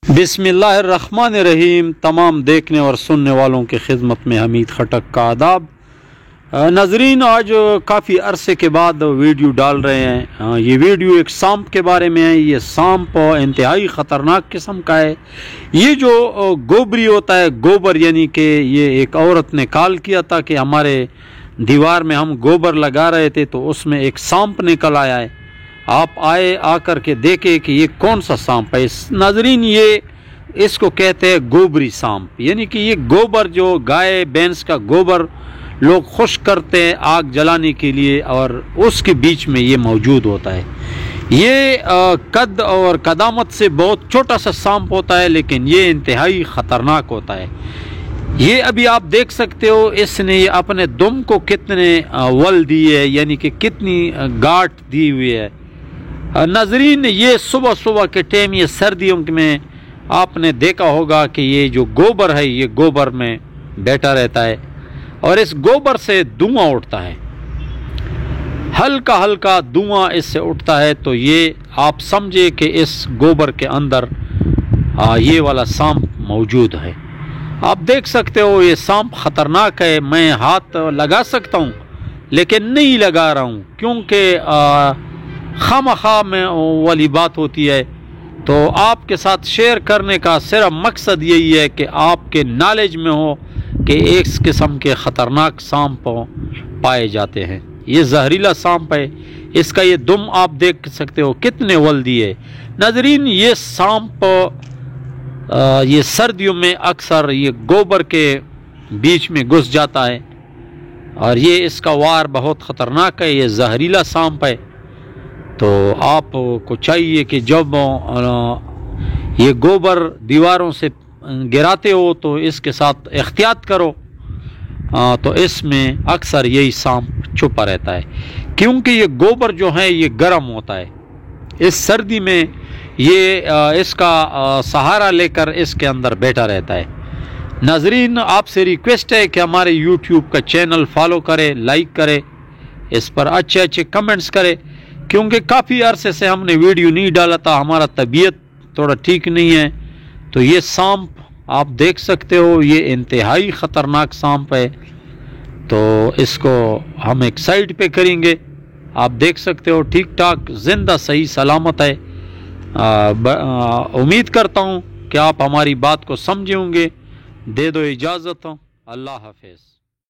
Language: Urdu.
بسم اللہ الرحمن الرحیم۔ تمام دیکھنے اور سننے والوں کی خدمت میں حمید خٹک کا آداب۔ ناظرین، آج کافی عرصے کے بعد ویڈیو ڈال رہے ہیں۔ یہ ویڈیو ایک سانپ کے بارے میں ہے۔ یہ سانپ انتہائی خطرناک قسم کا ہے۔ یہ جو گوبری ہوتا ہے، گوبر یعنی کہ یہ ایک عورت نے کال کیا تھا کہ ہمارے دیوار میں ہم گوبر لگا رہے تھے تو اس میں ایک سانپ نکل آیا ہے، آپ آ کر کے دیکھیں کہ یہ کون سا سانپ ہے۔ ناظرین، یہ اس کو کہتے ہیں گوبری سانپ، یعنی کہ یہ گوبر جو گائے بھینس کا گوبر لوگ خشک کرتے ہیں آگ جلانے کے لیے، اور اس کے بیچ میں یہ موجود ہوتا ہے۔ یہ قد اور قدامت سے بہت چھوٹا سا سانپ ہوتا ہے، لیکن یہ انتہائی خطرناک ہوتا ہے۔ یہ ابھی آپ دیکھ سکتے ہو اس نے اپنے دم کو کتنے ول دی ہے، یعنی کہ کتنی گاٹھ دی ہوئی ہے۔ ناظرین، یہ صبح صبح کے ٹائم، یہ سردیوں میں آپ نے دیکھا ہوگا کہ یہ جو گوبر ہے یہ گوبر میں بیٹھا رہتا ہے اور اس گوبر سے دھواں اٹھتا ہے، ہلکا ہلکا دھواں اس سے اٹھتا ہے۔ تو یہ آپ سمجھے کہ اس گوبر کے اندر یہ والا سانپ موجود ہے۔ آپ دیکھ سکتے ہو یہ سانپ خطرناک ہے۔ میں ہاتھ لگا سکتا ہوں لیکن نہیں لگا رہا ہوں، کیونکہ خواہ میں والی بات ہوتی ہے۔ تو آپ کے ساتھ شیئر کرنے کا صرف مقصد یہی ہے کہ آپ کے نالج میں ہو کہ ایک قسم کے خطرناک سانپ پائے جاتے ہیں۔ یہ زہریلا سانپ ہے، اس کا یہ دم آپ دیکھ سکتے ہو کتنے ولدی ہے۔ ناظرین، یہ سانپ یہ سردیوں میں اکثر یہ گوبر کے بیچ میں گھس جاتا ہے، اور یہ اس کا وار بہت خطرناک ہے، یہ زہریلا سانپ ہے۔ تو آپ کو چاہیے کہ جب یہ گوبر دیواروں سے گراتے ہو تو اس کے ساتھ احتیاط کرو۔ تو اس میں اکثر یہی سانپ چھپا رہتا ہے، کیونکہ یہ گوبر جو ہے یہ گرم ہوتا ہے۔ اس سردی میں یہ اس کا سہارا لے کر اس کے اندر بیٹھا رہتا ہے۔ ناظرین، آپ سے ریکویسٹ ہے کہ ہمارے یوٹیوب کا چینل فالو کرے، لائک کرے، اس پر اچھے اچھے کمنٹس کرے، کیونکہ کافی عرصے سے ہم نے ویڈیو نہیں ڈالا تھا، ہمارا طبیعت تھوڑا ٹھیک نہیں ہے۔ تو یہ سانپ آپ دیکھ سکتے ہو، یہ انتہائی خطرناک سانپ ہے۔ تو اس کو ہم ایک سائڈ پہ کریں گے۔ آپ دیکھ سکتے ہو ٹھیک ٹھاک زندہ صحیح سلامت ہے۔ امید کرتا ہوں کہ آپ ہماری بات کو سمجھے ہوں گے۔ دے دو اجازت، اللہ حافظ۔